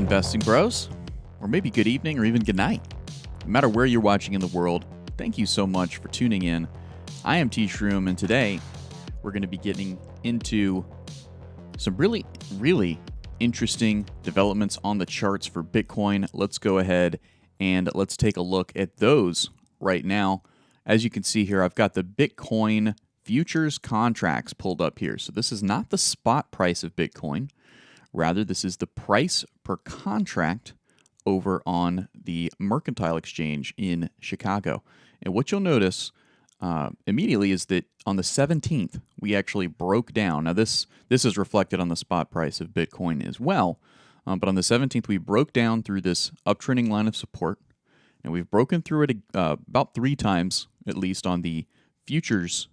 investing bros, or maybe good evening or even good night. No matter where you're watching in the world, thank you so much for tuning in. I am T Shroom, and today we're going to be getting into some really interesting developments on the charts for Bitcoin. Let's go ahead and let's take a look at those right now. As you can see here, I've got the Bitcoin futures contracts pulled up here. So this is not the spot price of Bitcoin. Rather, this is the price per contract over on the Mercantile Exchange in Chicago. And what you'll notice immediately is that on the 17th, we actually broke down. Now, this is reflected on the spot price of Bitcoin as well. But on the 17th, we broke down through this uptrending line of support. And we've broken through it about 3 times, at least on the futures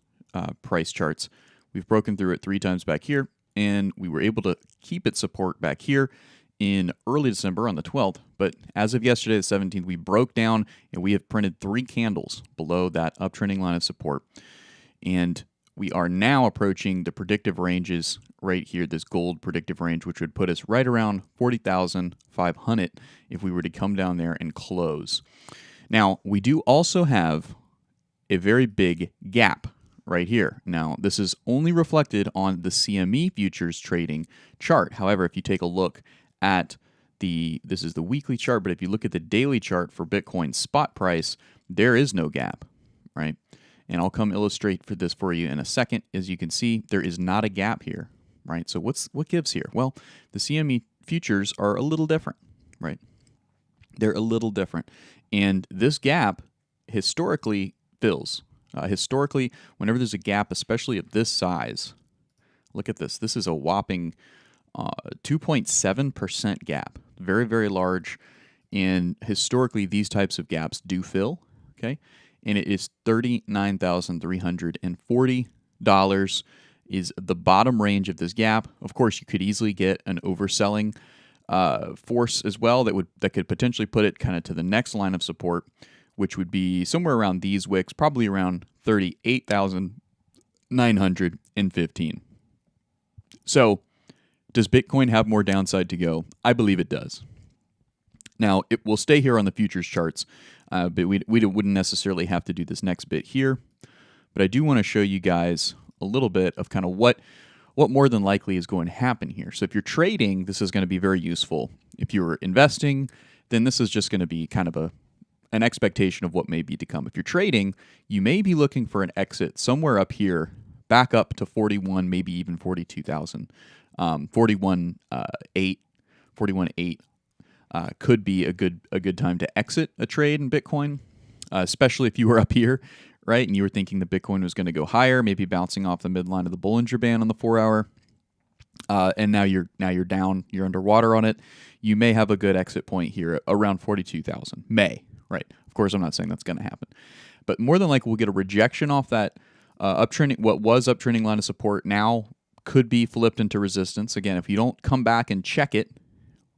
price charts. We've broken through it 3 times back here. And we were able to keep its support back here in early December on the 12th. But as of yesterday, the 17th, we broke down and we have printed 3 candles below that uptrending line of support. And we are now approaching the predictive ranges right here, this gold predictive range, which would put us right around 40,500 if we were to come down there and close. Now, we do also have a very big gap right here. Now, this is only reflected on the CME futures trading chart. However, if you take a look at this is the weekly chart, but if you look at the daily chart for Bitcoin spot price, there is no gap, right? And I'll come illustrate this for you in a second. As you can see, there is not a gap here, right? So what gives here? Well, the CME futures are a little different, right? They're a little different. And this gap historically fills. Historically, whenever there's a gap, especially of this size, look at this. This is a whopping 2.7% gap. Very, very large. And historically, these types of gaps do fill, okay? And it is $39,340 is the bottom range of this gap. Of course, you could easily get an overselling force as well that could potentially put it kind of to the next line of support, which would be somewhere around these wicks, probably around 38,915. So, does Bitcoin have more downside to go? I believe it does. Now, it will stay here on the futures charts, but we wouldn't necessarily have to do this next bit here. But I do want to show you guys a little bit of kind of what more than likely is going to happen here. So if you're trading, this is going to be very useful. If you're investing, then this is just going to be kind of an expectation of what may be to come. If you're trading, you may be looking for an exit somewhere up here, back up to 41, maybe even 42,000. 41.8 could be a good time to exit a trade in Bitcoin, especially if you were up here, right? And you were thinking the Bitcoin was going to go higher, maybe bouncing off the midline of the Bollinger Band on the 4-hour. And now you're down, you're underwater on it. You may have a good exit point here around 42,000. Right? Of course, I'm not saying that's going to happen, but more than likely we'll get a rejection off that uptrending. What was uptrending line of support now could be flipped into resistance. Again, if you don't come back and check it,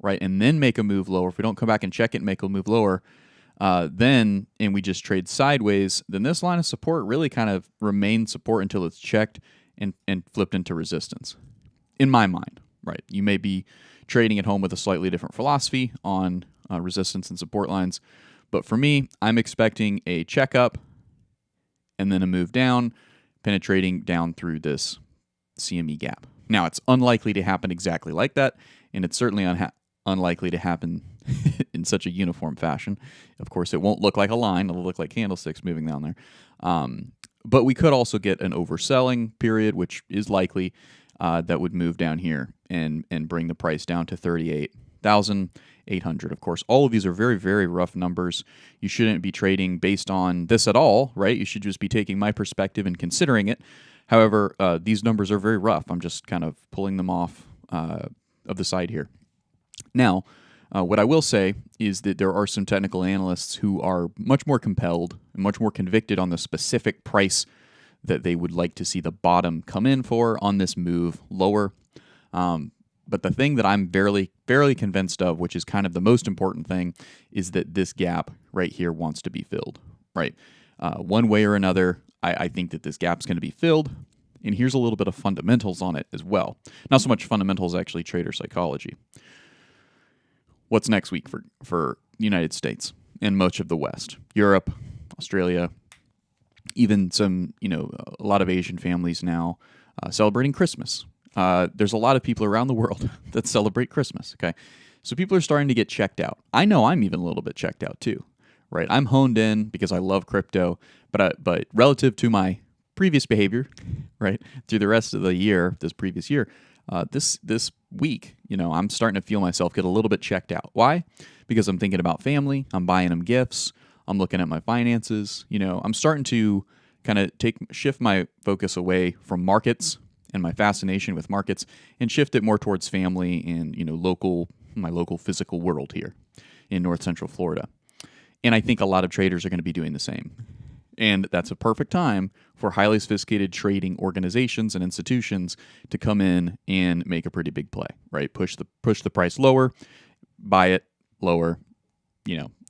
right, and then make a move lower, if we don't come back and check it and make a move lower, and we just trade sideways, then this line of support really kind of remains support until it's checked and flipped into resistance. In my mind, right? You may be trading at home with a slightly different philosophy on resistance and support lines, but for me, I'm expecting a checkup and then a move down, penetrating down through this CME gap. Now, it's unlikely to happen exactly like that, and it's certainly unlikely to happen in such a uniform fashion. Of course, it won't look like a line. It'll look like candlesticks moving down there. But we could also get an overselling period, which is likely, that would move down here and bring the price down to 38,800. Of course, all of these are very, very rough numbers. You shouldn't be trading based on this at all, right? You should just be taking my perspective and considering it. However, these numbers are very rough. I'm just kind of pulling them off of the side here. Now, what I will say is that there are some technical analysts who are much more compelled and much more convicted on the specific price that they would like to see the bottom come in for on this move lower. But the thing that I'm barely convinced of, which is kind of the most important thing, is that this gap right here wants to be filled, right? One way or another, I think that this gap's going to be filled. And here's a little bit of fundamentals on it as well. Not so much fundamentals, actually, trader psychology. what's next week for the United States and much of the West, Europe, Australia, even some, a lot of Asian families now celebrating Christmas. There's a lot of people around the world that celebrate Christmas. Okay, so people are starting to get checked out. I know I'm even a little bit checked out too, right? I'm honed in because I love crypto, but relative to my previous behavior, right, through the rest of the year, this previous year, this week, I'm starting to feel myself get a little bit checked out. Why? Because I'm thinking about family. I'm buying them gifts. I'm looking at my finances. I'm starting to kind of shift my focus away from markets and my fascination with markets and shift it more towards family and, my local physical world here in North Central Florida. And I think a lot of traders are going to be doing the same. And that's a perfect time for highly sophisticated trading organizations and institutions to come in and make a pretty big play, right? Push the price lower, buy it lower,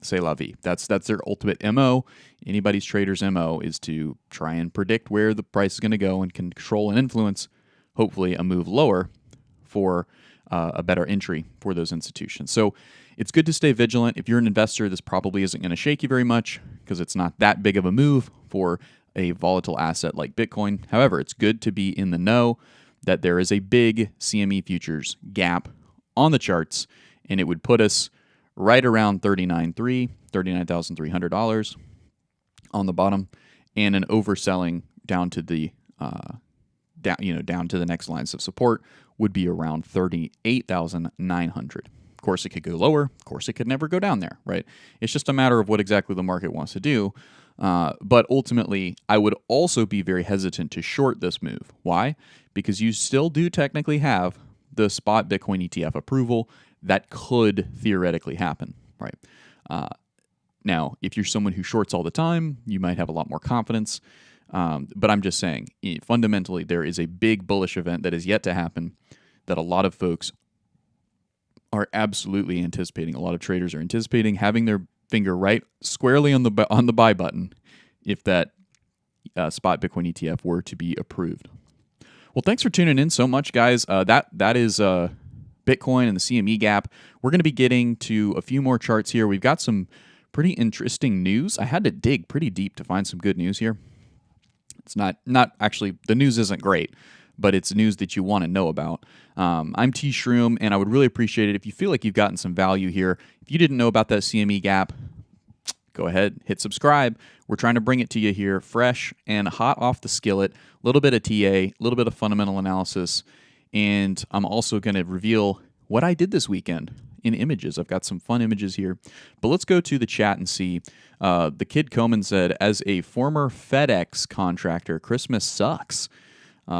c'est la vie. That's their ultimate MO. Anybody's trader's MO is to try and predict where the price is going to go and control and influence, hopefully, a move lower for a better entry for those institutions. So it's good to stay vigilant. If you're an investor, this probably isn't going to shake you very much because it's not that big of a move for a volatile asset like Bitcoin. However, it's good to be in the know that there is a big CME futures gap on the charts, and it would put us right around $39,300 on the bottom, and an overselling down to the down to the next lines of support would be around 38,900. Of course, it could go lower. Of course, it could never go down there, right? It's just a matter of what exactly the market wants to do. But ultimately, I would also be very hesitant to short this move. Why? Because you still do technically have the spot Bitcoin ETF approval that could theoretically happen, right? Now, if you're someone who shorts all the time, you might have a lot more confidence. But I'm just saying, fundamentally, there is a big bullish event that is yet to happen that a lot of folks are absolutely anticipating. A lot of traders are anticipating having their finger right squarely on the buy button if that spot Bitcoin ETF were to be approved. Well, thanks for tuning in so much, guys. That is Bitcoin and the CME gap. We're going to be getting to a few more charts here. We've got some pretty interesting news. I had to dig pretty deep to find some good news here. It's not actually, the news isn't great, but it's news that you want to know about. I'm T. Shroom, and I would really appreciate it if you feel like you've gotten some value here. If you didn't know about that CME gap, go ahead, hit subscribe. We're trying to bring it to you here fresh and hot off the skillet. A little bit of TA, a little bit of fundamental analysis, and I'm also going to reveal what I did this weekend in images. I've got some fun images here. But let's go to the chat and see. The Kid Coleman said, as a former FedEx contractor, Christmas sucks.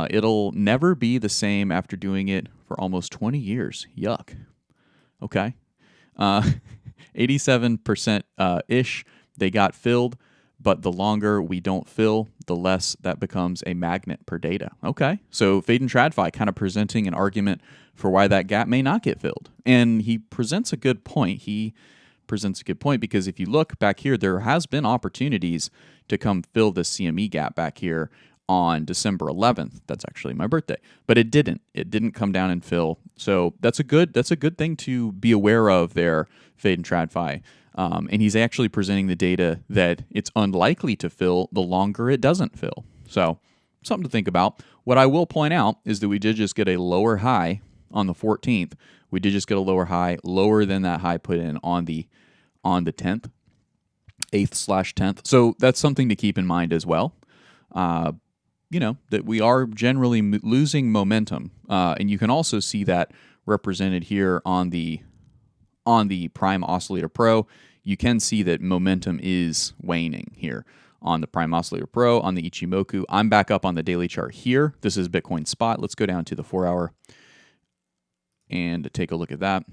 It'll never be the same after doing it for almost 20 years. Yuck. Okay. 87% ish, they got filled, but the longer we don't fill, the less that becomes a magnet per data. Okay. So Fade and TradFi kind of presenting an argument for why that gap may not get filled. And he presents a good point. Because if you look back here, there has been opportunities to come fill this CME gap back here on December 11th. That's actually my birthday, but it didn't. It didn't come down and fill. So that's a good thing to be aware of there, Fade and TradFi. And he's actually presenting the data that it's unlikely to fill the longer it doesn't fill. So something to think about. What I will point out is that we did just get a lower high on the 14th. We did just get a lower high, lower than that high put in on the 10th, 8th/10th. So that's something to keep in mind as well. That we are generally losing momentum. And you can also see that represented here on the Prime Oscillator Pro. You can see that momentum is waning here on the Prime Oscillator Pro, on the Ichimoku. I'm back up on the daily chart here. This is Bitcoin spot. Let's go down to the 4-hour and take a look at that.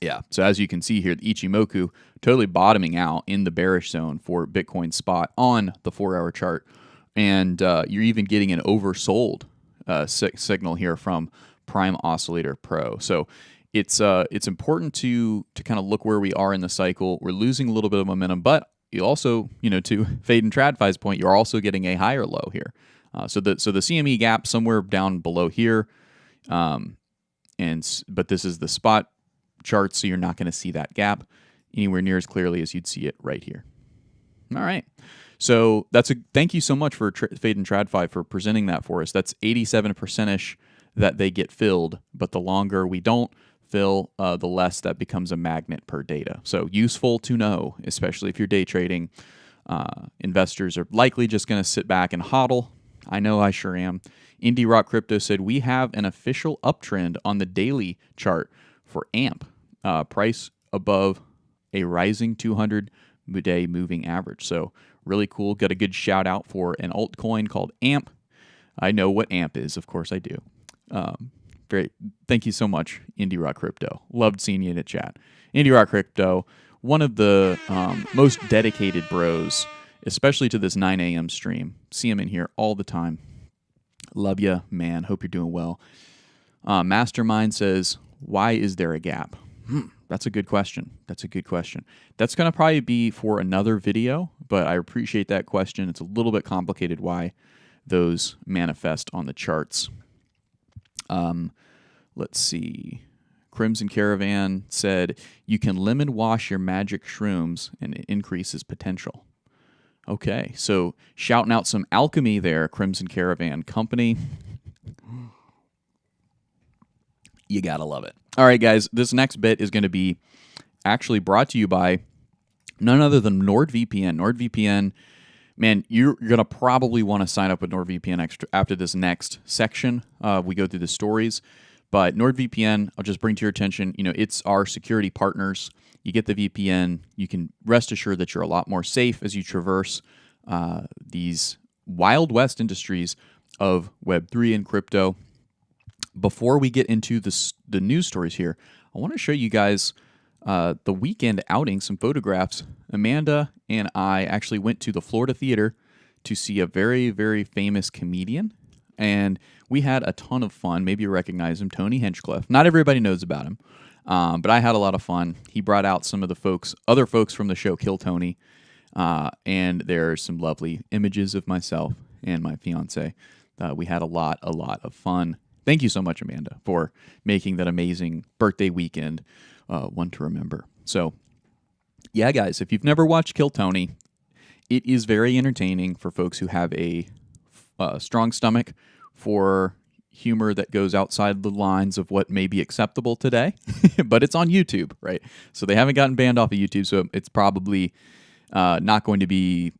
Yeah, so as you can see here, the Ichimoku totally bottoming out in the bearish zone for Bitcoin spot on the 4-hour chart. And you're even getting an oversold signal here from Prime Oscillator Pro. So it's important to kind of look where we are in the cycle. We're losing a little bit of momentum, but you also, to Fade and TradFi's point, you're also getting a higher low here. So the CME gap somewhere down below here, but this is the spot charts, so you're not going to see that gap anywhere near as clearly as you'd see it right here. All right. So thank you so much for Fade and TradFi for presenting that for us. That's 87%ish that they get filled, but the longer we don't fill, the less that becomes a magnet per data. So useful to know, especially if you're day trading. Investors are likely just going to sit back and hodl. I know I sure am. Indie Rock Crypto said, we have an official uptrend on the daily chart for AMP, price above a rising 200-day moving average. So really cool. Got a good shout out for an altcoin called AMP. I know what AMP is. Of course I do. Thank you so much, Indie Rock Crypto. Loved seeing you in the chat. Indie Rock Crypto, one of the most dedicated bros, especially to this 9 a.m. stream. See him in here all the time. Love ya, man. Hope you're doing well. Mastermind says, why is there a gap? That's a good question. That's going to probably be for another video, but I appreciate that question. It's a little bit complicated why those manifest on the charts. Let's see. Crimson Caravan said, you can lemon wash your magic shrooms and it increases potential. Okay, so shouting out some alchemy there, Crimson Caravan Company. You gotta love it. All right, guys, this next bit is going to be actually brought to you by none other than NordVPN. NordVPN, man, you're going to probably want to sign up with NordVPN after this next section. We go through the stories. But NordVPN, I'll just bring to your attention, it's our security partners. You get the VPN, you can rest assured that you're a lot more safe as you traverse these Wild West industries of Web3 and crypto. Before we get into the news stories here, I want to show you guys the weekend outing, some photographs. Amanda and I actually went to the Florida Theater to see a very, very famous comedian. And we had a ton of fun. Maybe you recognize him, Tony Hinchcliffe. Not everybody knows about him, but I had a lot of fun. He brought out some of the other folks from the show Kill Tony, and there are some lovely images of myself and my fiance. We had a lot of fun. Thank you so much, Amanda, for making that amazing birthday weekend one to remember. So, yeah, guys, if you've never watched Kill Tony, it is very entertaining for folks who have a strong stomach for humor that goes outside the lines of what may be acceptable today, but it's on YouTube, right? So they haven't gotten banned off of YouTube, so it's probably not going to be,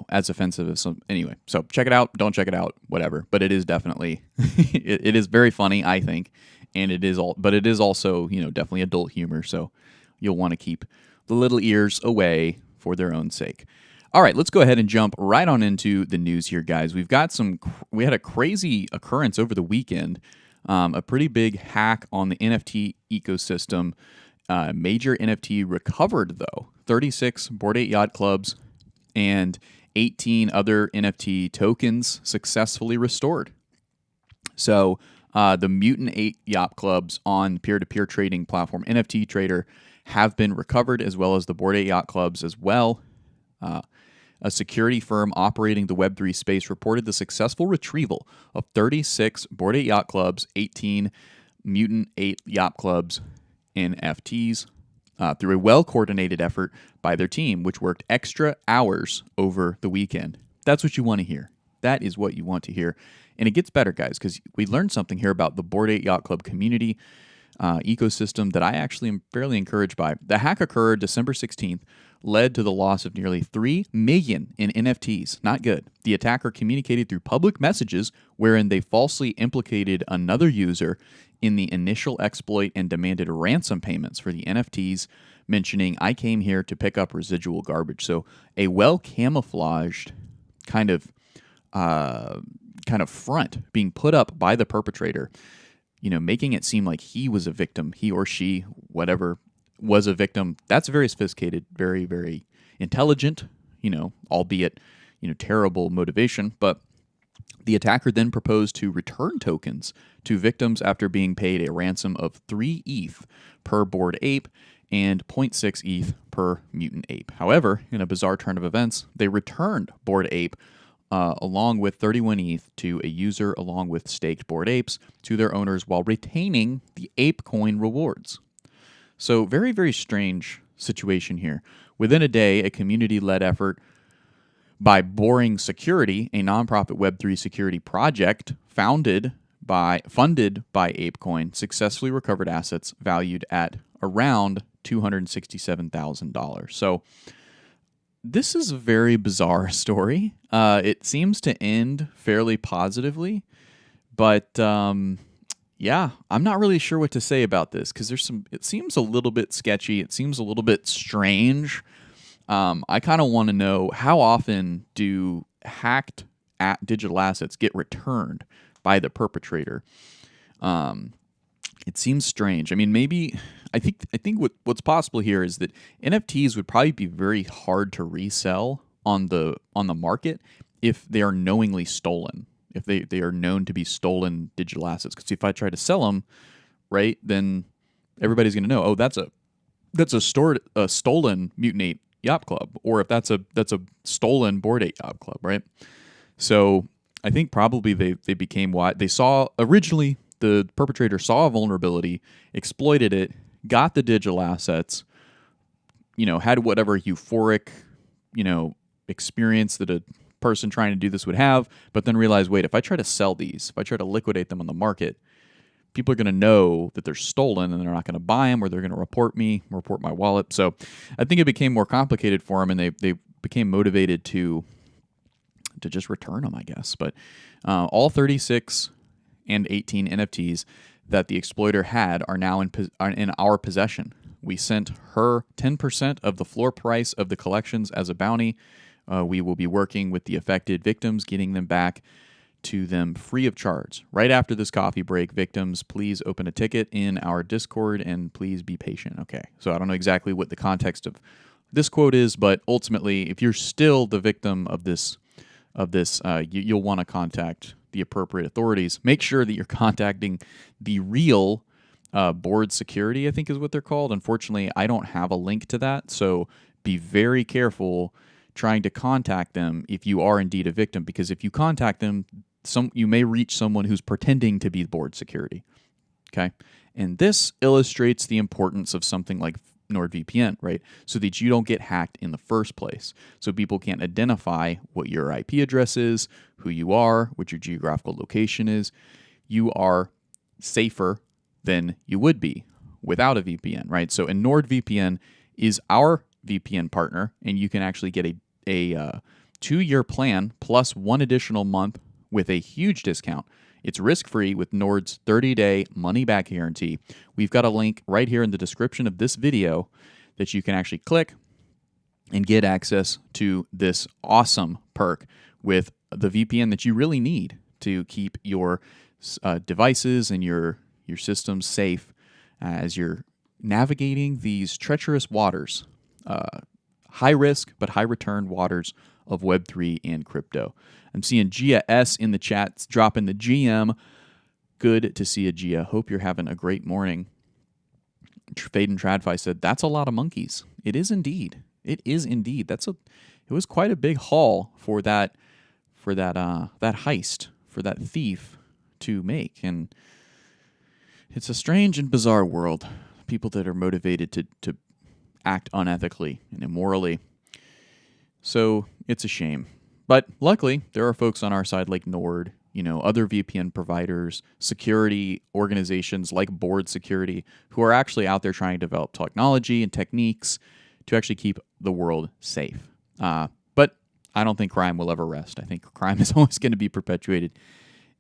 as offensive as some. Anyway, so check it out. Don't check it out, whatever. But it is definitely, it is very funny, I think, and it is also, definitely adult humor. So you'll want to keep the little ears away for their own sake. All right, let's go ahead and jump right on into the news here, guys. We had a crazy occurrence over the weekend, a pretty big hack on the NFT ecosystem. Major NFT recovered, though. 36 Bored Ape Yacht Clubs and 18 other NFT tokens successfully restored. So the Mutant Ape Yacht Clubs on peer-to-peer trading platform NFT Trader have been recovered, as well as the Bored Ape Yacht Clubs as well. A security firm operating the Web3 space reported the successful retrieval of 36 Bored Ape Yacht Clubs, 18 Mutant Ape Yacht Clubs NFTs through a well-coordinated effort by their team, which worked extra hours over the weekend. That's what you want to hear. That is what you want to hear. And it gets better, guys, because we learned something here about the Bored Ape Yacht Club community ecosystem that I actually am fairly encouraged by. The hack occurred December 16th, led to the loss of nearly 3 million in NFTs. Not good. The attacker communicated through public messages wherein they falsely implicated another user in the initial exploit and demanded ransom payments for the NFTs, mentioning, "I came here to pick up residual garbage." So a well-camouflaged kind of front being put up by the perpetrator, making it seem like he was a victim, he or she, whatever, was a victim. That's very sophisticated, very, very intelligent, albeit, terrible motivation. But the attacker then proposed to return tokens to victims after being paid a ransom of 3 ETH per Bored Ape and 0.6 ETH per Mutant Ape. However, in a bizarre turn of events, they returned Bored Ape along with 31 ETH to a user along with staked Bored Apes to their owners while retaining the Ape coin rewards. So very, very strange situation here. Within a day, a community-led effort by Boring Security, a nonprofit Web3 security project funded by ApeCoin, successfully recovered assets valued at around $267,000. So this is a very bizarre story. It seems to end fairly positively, but yeah, I'm not really sure what to say about this because it seems a little bit sketchy. It seems a little bit strange. I kind of want to know, how often do hacked digital assets get returned by the perpetrator? It seems strange. I mean, maybe I think what's possible here is that NFTs would probably be very hard to resell on the market if they are knowingly stolen. If they are known to be stolen digital assets. Because if I try to sell them, right, then everybody's going to know, oh, that's a stolen Mutant Ape Yacht Club, or if that's a stolen Bored Ape Yacht Club, right? So I think probably they became wide. They saw originally, the perpetrator saw a vulnerability, exploited it, got the digital assets, had whatever euphoric, experience that a person trying to do this would have, but then realized, wait, if I try to sell these, if I try to liquidate them on the market, people are going to know that they're stolen and they're not going to buy them, or they're going to report my wallet. So I think it became more complicated for them, and they became motivated to just return them, I guess. But all 36 and 18 NFTs that the exploiter had are now in our possession. We sent her 10% of the floor price of the collections as a bounty. We will be working with the affected victims, getting them back to them free of charge. Right after this coffee break, victims, please open a ticket in our Discord and please be patient. Okay, so I don't know exactly what the context of this quote is, but ultimately, if you're still the victim of this, you'll want to contact the appropriate authorities. Make sure that you're contacting the real board security, I think is what they're called. Unfortunately, I don't have a link to that, so be very careful trying to contact them if you are indeed a victim, because if you contact them, you may reach someone who's pretending to be board security. Okay, and this illustrates the importance of something like NordVPN, right? So that you don't get hacked in the first place. So people can't identify what your IP address is, who you are, what your geographical location is. You are safer than you would be without a VPN, right? So, and NordVPN is our VPN partner, and you can actually get a 2-year plan plus 1 additional month with a huge discount. It's risk-free with Nord's 30-day money-back guarantee. We've got a link right here in the description of this video that you can actually click and get access to this awesome perk with the VPN that you really need to keep your devices and your systems safe as you're navigating these treacherous waters, high risk but high return waters of Web3 and crypto. I'm seeing Gia S in the chat dropping the GM. Good to see you, Gia. Hope you're having a great morning. Fade and Tradfi said, that's a lot of monkeys. It is indeed. It is indeed. It was quite a big haul for that heist, for that thief to make. And it's a strange and bizarre world. People that are motivated to act unethically and immorally. So it's a shame. But luckily, there are folks on our side like Nord, other VPN providers, security organizations like Board Security, who are actually out there trying to develop technology and techniques to actually keep the world safe. But I don't think crime will ever rest. I think crime is always going to be perpetuated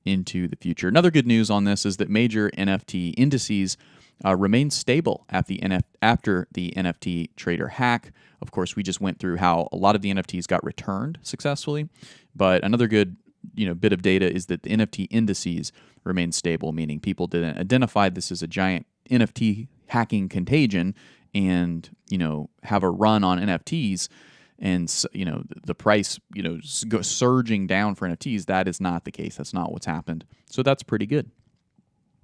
into the future. Another good news on this is that major NFT indices remain stable after the NFT trader hack. Of course, we just went through how a lot of the NFTs got returned successfully, but another good bit of data is that the NFT indices remain stable, meaning people didn't identify this as a giant NFT hacking contagion and have a run on NFTs and the price go surging down for NFTs. That is not the case. That's not what's happened. So that's pretty good.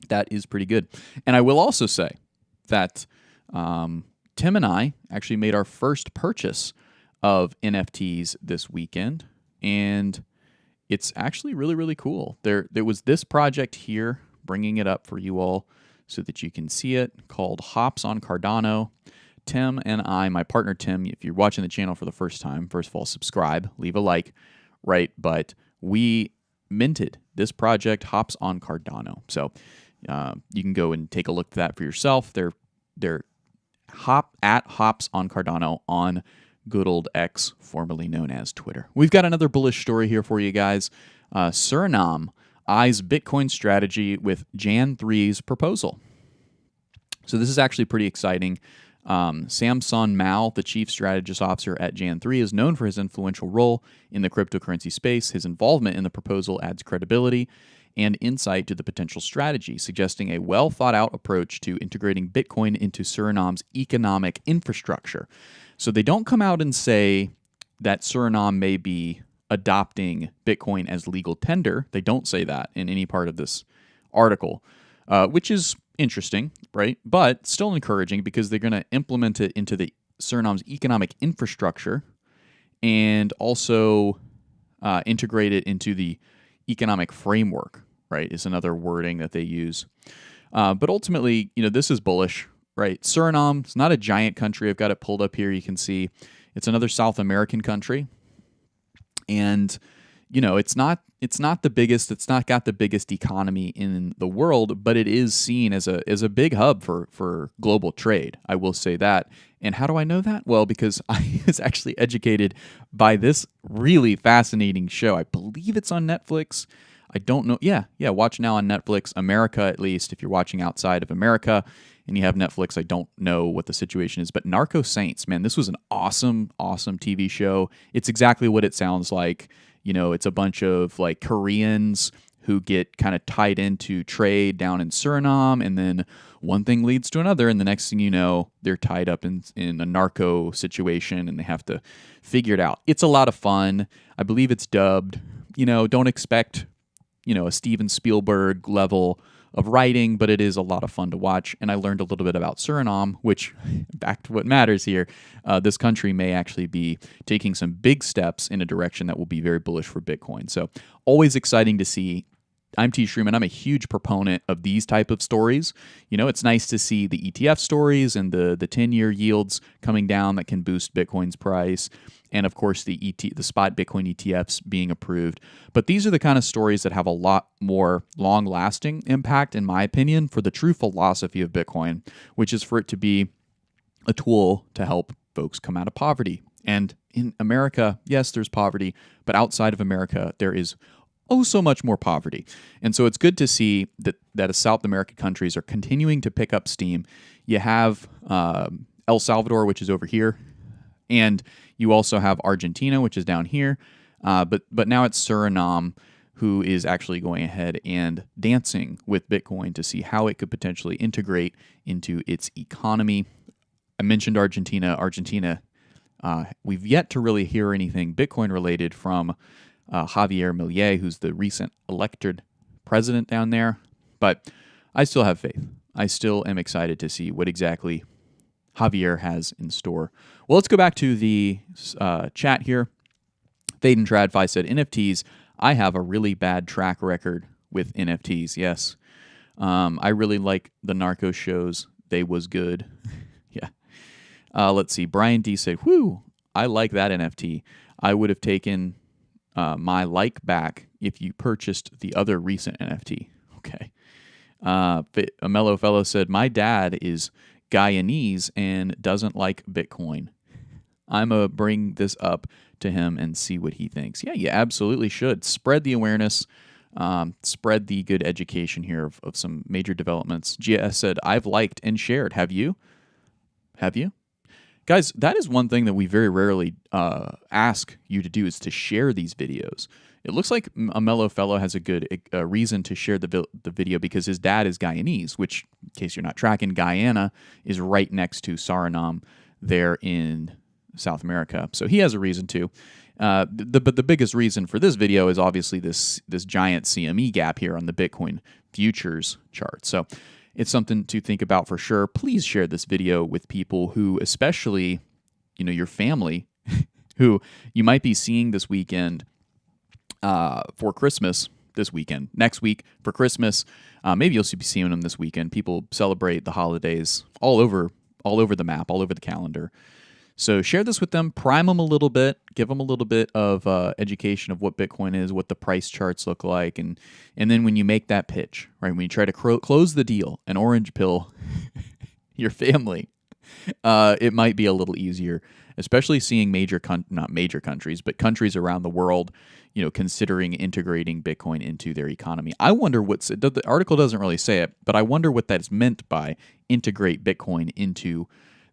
That is pretty good. And I will also say that Tim and I actually made our first purchase of NFTs this weekend, and it's actually really, really cool. There was this project here, bringing it up for you all so that you can see it, called Hops on Cardano. Tim and I, my partner Tim, if you're watching the channel for the first time, first of all, subscribe, leave a like, right? But we minted this project, Hops on Cardano. So you can go and take a look at that for yourself. They're Hops on Cardano on good old X, formerly known as Twitter. We've got another bullish story here for you guys. Surinam eyes Bitcoin strategy with Jan 3's proposal. So this is actually pretty exciting. Samson Mao, the chief strategist officer at Jan 3, is known for his influential role in the cryptocurrency space. His involvement in the proposal adds credibility and insight to the potential strategy, suggesting a well-thought-out approach to integrating Bitcoin into Surinam's economic infrastructure. So they don't come out and say that Surinam may be adopting Bitcoin as legal tender. They don't say that in any part of this article, which is interesting, right? But still encouraging because they're going to implement it into the Surinam's economic infrastructure and also integrate it into the economic framework, right? Is another wording that they use. But ultimately, this is bullish, right? Suriname is not a giant country. I've got it pulled up here. You can see it's another South American country. And, it's not the biggest, it's not got the biggest economy in the world, but it is seen as a big hub for global trade. I will say that. And how do I know that? Well, because I was actually educated by this really fascinating show. I believe it's on Netflix. I don't know. Yeah, watch now on Netflix, America at least. If you're watching outside of America and you have Netflix, I don't know what the situation is. But Narco Saints, man, this was an awesome, awesome TV show. It's exactly what it sounds like. It's a bunch of like Koreans who get kind of tied into trade down in Suriname, and then one thing leads to another, and the next thing you know, they're tied up in a narco situation, and they have to figure it out. It's a lot of fun. I believe it's dubbed. Don't expect a Steven Spielberg level of writing, but it is a lot of fun to watch. And I learned a little bit about Suriname, which, back to what matters here, this country may actually be taking some big steps in a direction that will be very bullish for Bitcoin. So always exciting to see. I'm T. Shroom, and I'm a huge proponent of these type of stories. It's nice to see the ETF stories and the 10-year yields coming down that can boost Bitcoin's price. And of course, the spot Bitcoin ETFs being approved. But these are the kind of stories that have a lot more long-lasting impact, in my opinion, for the true philosophy of Bitcoin, which is for it to be a tool to help folks come out of poverty. And in America, yes, there's poverty, but outside of America, there is so much more poverty. And so it's good to see that South American countries are continuing to pick up steam. You have El Salvador, which is over here, and you also have Argentina, which is down here. But now it's Suriname who is actually going ahead and dancing with Bitcoin to see how it could potentially integrate into its economy. I mentioned Argentina. We've yet to really hear anything Bitcoin related from Javier Milei, who's the recent elected president down there. But I still have faith. I still am excited to see what exactly Javier has in store. Well, let's go back to the chat here. Fade and TradFi said, NFTs, I have a really bad track record with NFTs. Yes. I really like the Narco shows. They was good. Yeah. Let's see. Brian D said, whew, I like that NFT. I would have taken my like back if you purchased the other recent NFT. Okay. A mellow fellow said, my dad is Guyanese and doesn't like Bitcoin. I'm going to bring this up to him and see what he thinks. Yeah, you absolutely should. Spread the awareness, spread the good education here of some major developments. GS said, I've liked and shared. Have you? Guys, that is one thing that we very rarely ask you to do, is to share these videos. It looks like a mellow fellow has a good reason to share the video because his dad is Guyanese, which, in case you're not tracking, Guyana is right next to Suriname there in South America. So he has a reason to. But the biggest reason for this video is obviously this giant CME gap here on the Bitcoin futures chart. So it's something to think about for sure. Please share this video with people who, especially, your family, who you might be seeing this weekend for Christmas this weekend. Next week for Christmas, maybe you'll be seeing them this weekend. People celebrate the holidays all over the map, all over the calendar. So share this with them, prime them a little bit, give them a little bit of education of what Bitcoin is, what the price charts look like, and then when you make that pitch, right, when you try to close the deal, an orange pill your family, it might be a little easier, especially seeing not major countries, but countries around the world, considering integrating Bitcoin into their economy. I wonder the article doesn't really say it, but I wonder what that's meant by integrate Bitcoin into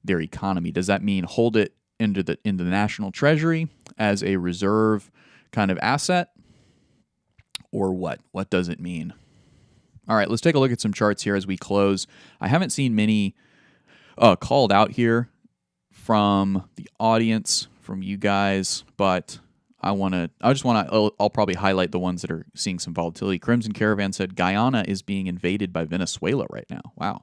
their economy. Does that mean hold it in the national treasury as a reserve kind of asset, or what? What does it mean? All right, let's take a look at some charts here as we close. I haven't seen many called out here from the audience, from you guys, but I'll probably highlight the ones that are seeing some volatility. Crimson Caravan said Guyana is being invaded by Venezuela right now. Wow.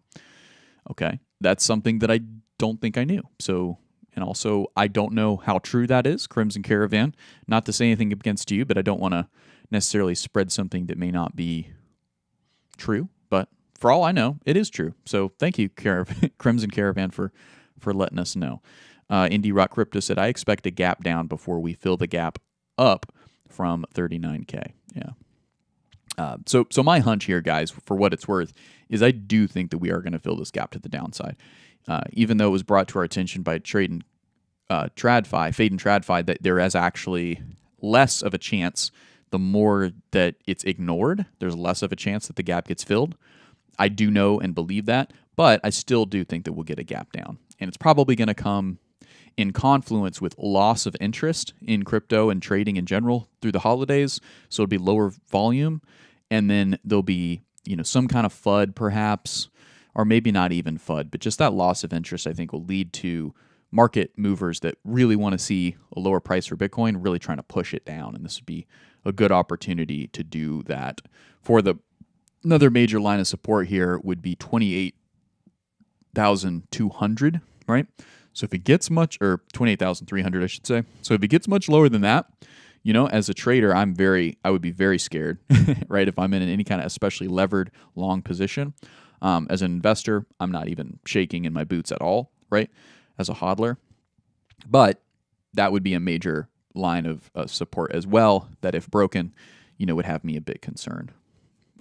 Okay. That's something that I don't think I knew. So, and also I don't know how true that is, Crimson Caravan. Not to say anything against you, but I don't want to necessarily spread something that may not be true. But for all I know, it is true. So thank you, Crimson Caravan, for letting us know. Indie Rock Crypto said, I expect a gap down before we fill the gap up from 39K. Yeah. So my hunch here, guys, for what it's worth, is I do think that we are going to fill this gap to the downside. Even though it was brought to our attention by Fade and TradFi, that there is actually less of a chance. The more that it's ignored, there's less of a chance that the gap gets filled. I do know and believe that, but I still do think that we'll get a gap down. And it's probably going to come in confluence with loss of interest in crypto and trading in general through the holidays. So it'll be lower volume, and then there'll be some kind of FUD perhaps, or maybe not even FUD, but just that loss of interest I think will lead to market movers that really want to see a lower price for Bitcoin really trying to push it down. And this would be a good opportunity to do that. Another major line of support here would be 28,200, right? So if it gets or 28,300, I should say. So if it gets much lower than that, as a trader, I would be very scared, right? If I'm in any kind of especially levered long position. As an investor, I'm not even shaking in my boots at all, right? As a hodler. But that would be a major line of support as well, that if broken, would have me a bit concerned.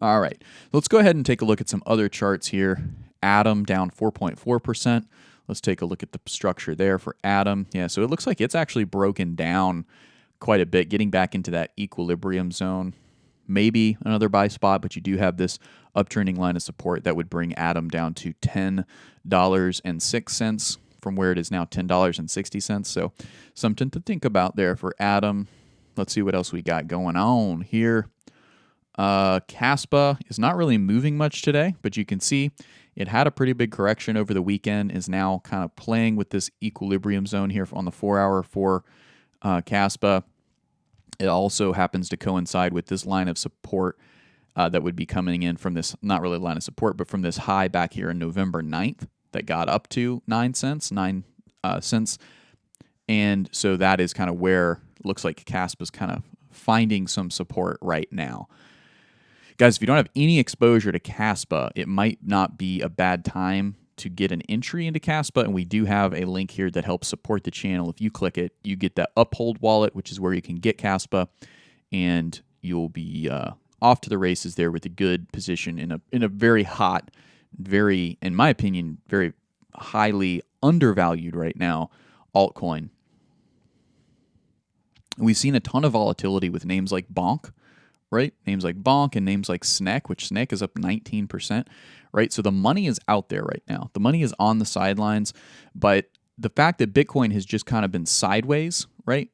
All right, let's go ahead and take a look at some other charts here. Atom down 4.4%. Let's take a look at the structure there for Atom. Yeah, so it looks like it's actually broken down quite a bit, getting back into that equilibrium zone. Maybe another buy spot, but you do have this uptrending line of support that would bring Atom down to $10.06 from where it is now $10.60. So something to think about there for Atom. Let's see what else we got going on here. Caspa is not really moving much today, but you can see it had a pretty big correction over the weekend, is now kind of playing with this equilibrium zone here on the 4-hour for Caspa. It also happens to coincide with this line of support that would be coming in from this, not really line of support, but from this high back here in November 9th that got up to 9 cents. And so that is kind of where it looks like Caspa's kind of finding some support right now. Guys, if you don't have any exposure to Caspa, it might not be a bad time to get an entry into Caspa, and we do have a link here that helps support the channel. If you click it, you get that Uphold Wallet, which is where you can get Caspa, and you'll be off to the races there with a good position in a very hot, very, in my opinion, very highly undervalued right now altcoin. We've seen a ton of volatility with names like Bonk, right? Names like Bonk and names like Snek, which Snek is up 19%, right? So the money is out there right now. The money is on the sidelines, but the fact that Bitcoin has just kind of been sideways, right,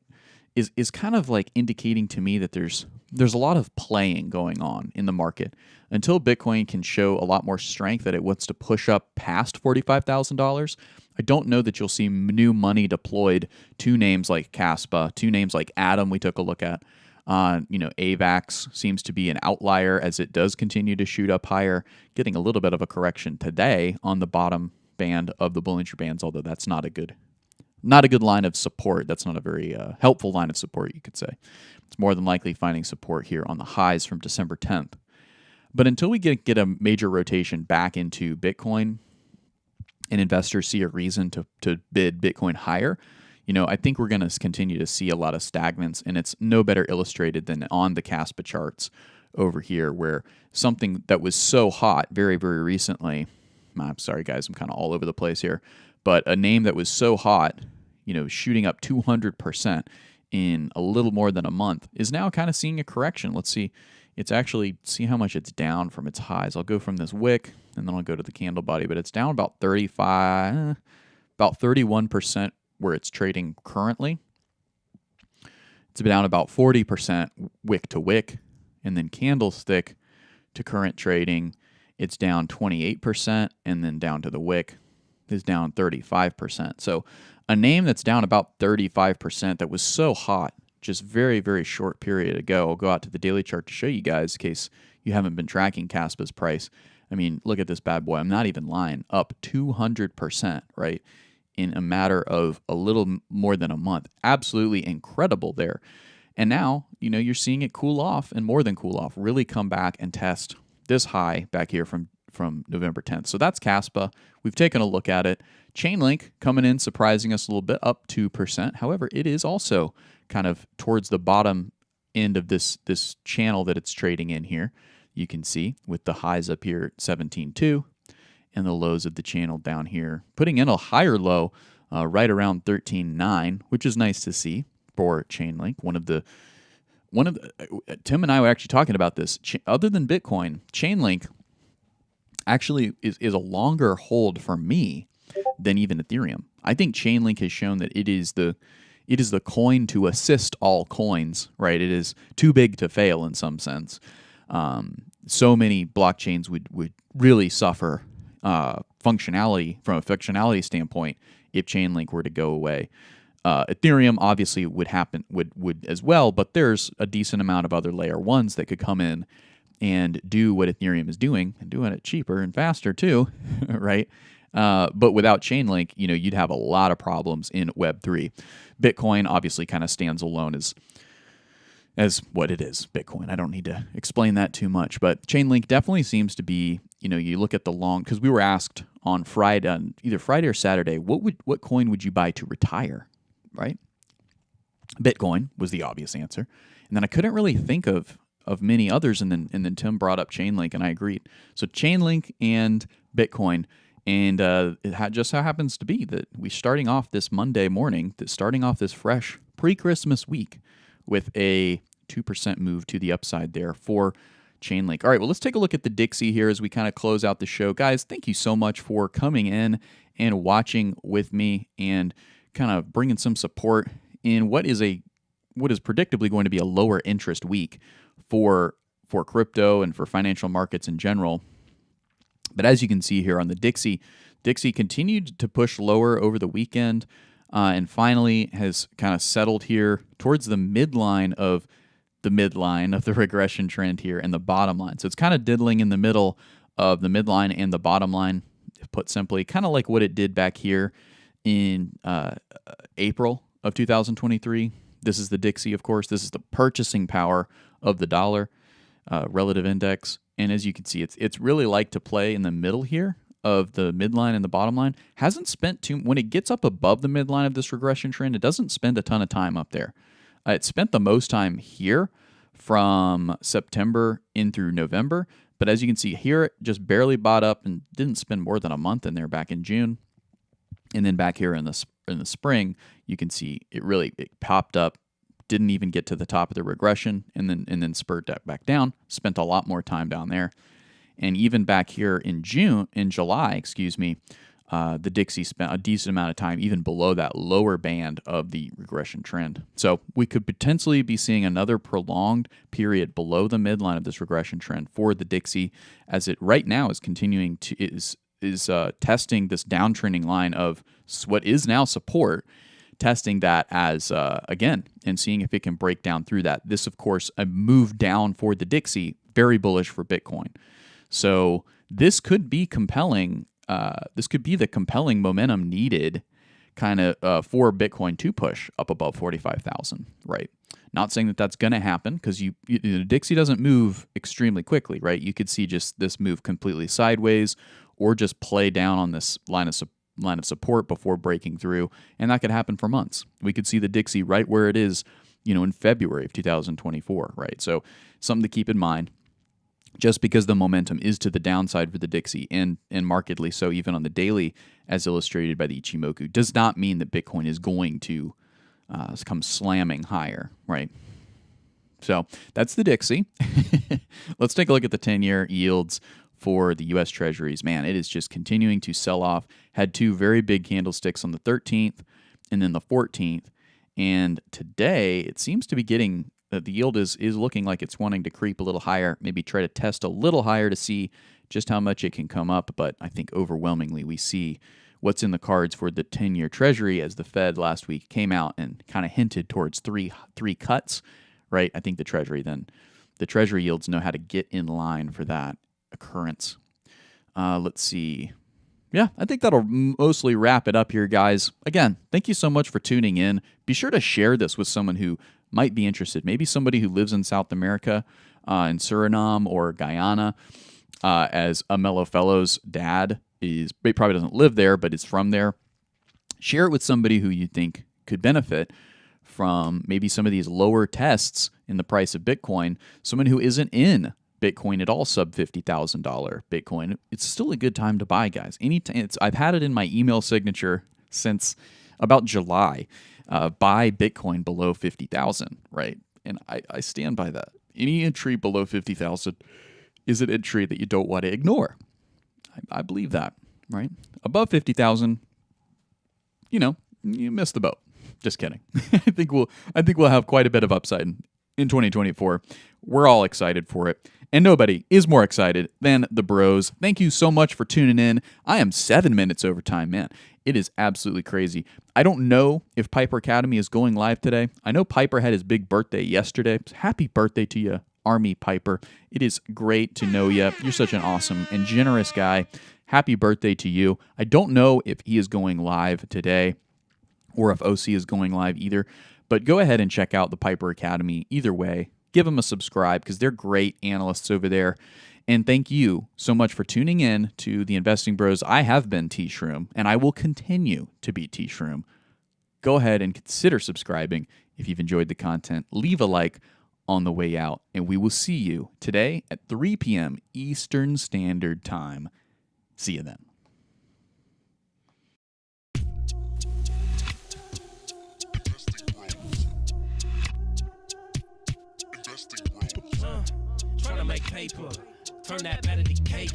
is kind of like indicating to me that there's a lot of playing going on in the market. Until Bitcoin can show a lot more strength that it wants to push up past $45,000, I don't know that you'll see new money deployed to names like Caspa, to names like Atom we took a look at. AVAX seems to be an outlier as it does continue to shoot up higher, getting a little bit of a correction today on the bottom band of the Bollinger Bands, although that's not a good not a good line of support. That's not a very helpful line of support, you could say. It's more than likely finding support here on the highs from December 10th. But until we get a major rotation back into Bitcoin and investors see a reason to bid Bitcoin higher, I think we're going to continue to see a lot of stagnance, and it's no better illustrated than on the Caspa charts over here, where something that was so hot very, very recently, I'm sorry, guys, I'm kind of all over the place here, but a name that was so hot, shooting up 200% in a little more than a month, is now kind of seeing a correction. Let's see. See how much it's down from its highs. I'll go from this wick, and then I'll go to the candle body, but it's down about 31% where it's trading currently. It's down about 40% wick to wick, and then candlestick to current trading, it's down 28%, and then down to the wick is down 35%. So a name that's down about 35% that was so hot just very, very short period ago. I'll go out to the daily chart to show you guys in case you haven't been tracking Caspa's price. I mean, look at this bad boy. I'm not even lying. Up 200%, right? In a matter of a little more than a month. Absolutely incredible there. And now, you're seeing it cool off and more than cool off, really come back and test this high back here from November 10th. So that's Caspa. We've taken a look at it. Chainlink coming in, surprising us a little bit, up 2%. However, it is also kind of towards the bottom end of this channel that it's trading in here. You can see with the highs up here at 17.2 and the lows of the channel down here, putting in a higher low right around 13.9, which is nice to see for Chainlink. Tim and I were actually talking about this. Other than Bitcoin, Chainlink actually is a longer hold for me than even Ethereum. I think Chainlink has shown that it is the coin to assist all coins, right? It is too big to fail in some sense. So many blockchains would really suffer functionality from a functionality standpoint if Chainlink were to go away. Ethereum obviously would as well, but there's a decent amount of other layer ones that could come in and do what Ethereum is doing and doing it cheaper and faster too, right? But without Chainlink, you'd have a lot of problems in Web3. Bitcoin obviously kind of stands alone as what it is, Bitcoin. I don't need to explain that too much, but Chainlink definitely seems to be, you look at the long, because we were asked on Friday, either Friday or Saturday, what coin would you buy to retire, right? Bitcoin was the obvious answer. And then I couldn't really think of many others, and then Tim brought up Chainlink, and I agreed. So Chainlink and Bitcoin. And it just so happens to be that we're starting off this Monday morning, starting off this fresh pre-Christmas week with a 2% move to the upside there for Chainlink. All right, well, let's take a look at the Dixie here as we kind of close out the show. Guys, thank you so much for coming in and watching with me and kind of bringing some support in what is predictably going to be a lower interest week for crypto and for financial markets in general. But as you can see here on the Dixie continued to push lower over the weekend and finally has kind of settled here towards the midline of the regression trend here and the bottom line. So it's kind of diddling in the middle of the midline and the bottom line, put simply, kind of like what it did back here in April of 2023. This is the Dixie, of course. This is the purchasing power of the dollar relative index. And as you can see, it's really like to play in the middle here of the midline and the bottom line. Hasn't spent when it gets up above the midline of this regression trend, it doesn't spend a ton of time up there. It spent the most time here from September in through November. But as you can see here, it just barely bought up and didn't spend more than a month in there back in June. And then back here in the spring, you can see it popped up, didn't even get to the top of the regression, and then spurred that back down. Spent a lot more time down there, and even back here in July, the Dixie spent a decent amount of time even below that lower band of the regression trend. So we could potentially be seeing another prolonged period below the midline of this regression trend for the Dixie, as it right now is continuing to is testing this downtrending line of what is now support. Testing that as, again, and seeing if it can break down through that. This, of course, a move down for the Dixie, very bullish for Bitcoin. So this could be compelling. This could be the compelling momentum needed kind of for Bitcoin to push up above 45,000, right? Not saying that that's going to happen because Dixie doesn't move extremely quickly, right? You could see just this move completely sideways or just play down on this line of support before breaking through, and that could happen for months. We could see the Dixie right where it is, in February of 2024, right? So something to keep in mind. Just because the momentum is to the downside for the Dixie and markedly so even on the daily as illustrated by the Ichimoku does not mean that Bitcoin is going to come slamming higher, right? So that's the Dixie. Let's take a look at the 10-year yields for the U.S. Treasuries. Man, it is just continuing to sell off. Had two very big candlesticks on the 13th and then the 14th. And today it seems to be getting... the yield is looking like it's wanting to creep a little higher, maybe try to test a little higher to see just how much it can come up. But I think overwhelmingly we see what's in the cards for the 10-year Treasury as the Fed last week came out and kind of hinted towards three cuts, right? I think the Treasury yields know how to get in line for that occurrence. Let's see. Yeah, I think that'll mostly wrap it up here, guys. Again, thank you so much for tuning in. Be sure to share this with someone who might be interested. Maybe somebody who lives in South America, in Surinam or Guyana, as a Mellow Fellow's dad he probably doesn't live there, but is from there. Share it with somebody who you think could benefit from maybe some of these lower tests in the price of Bitcoin. Someone who isn't in Bitcoin at all, sub $50,000 Bitcoin. It's still a good time to buy, guys. I've had it in my email signature since about July. Buy Bitcoin below 50,000, right? And I stand by that. Any entry below 50,000 is an entry that you don't want to ignore. I believe that, right? Above 50,000, you missed the boat. Just kidding. I think we'll have quite a bit of upside in 2024. We're all excited for it. And nobody is more excited than the bros. Thank you so much for tuning in. I am 7 minutes over time, man. It is absolutely crazy. I don't know if Piper Academy is going live today. I know Piper had his big birthday yesterday. Happy birthday to you, Army Piper. It is great to know you. You're such an awesome and generous guy. Happy birthday to you. I don't know if he is going live today or if OC is going live either, but go ahead and check out the Piper Academy. Either way, give them a subscribe because they're great analysts over there. And thank you so much for tuning in to the Investing Bros. I have been T Shroom, and I will continue to be T Shroom. Go ahead and consider subscribing if you've enjoyed the content. Leave a like on the way out, and we will see you today at 3 p.m. Eastern Standard Time. See you then. Trying to make paper, turn that better to cake.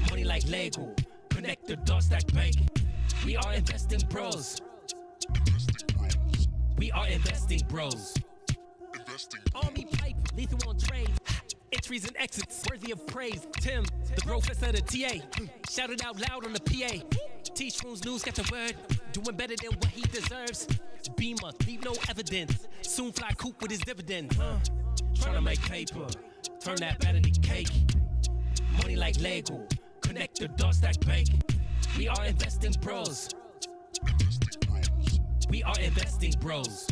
Money like Lego, connect the dots stack bank. We are investing bros. We are investing bros. Army pipe, lethal on trade. Entries and exits, worthy of praise. Tim, the professor of the TA. Shout it out loud on the PA. T-Shroom's news got the word. Doing better than what he deserves. Beamer, leave no evidence. Soon fly coop with his dividend. Trying to make paper, turn that better to cake. Money like Lego, connect the dots stack bank. We are investing bros. We are investing bros.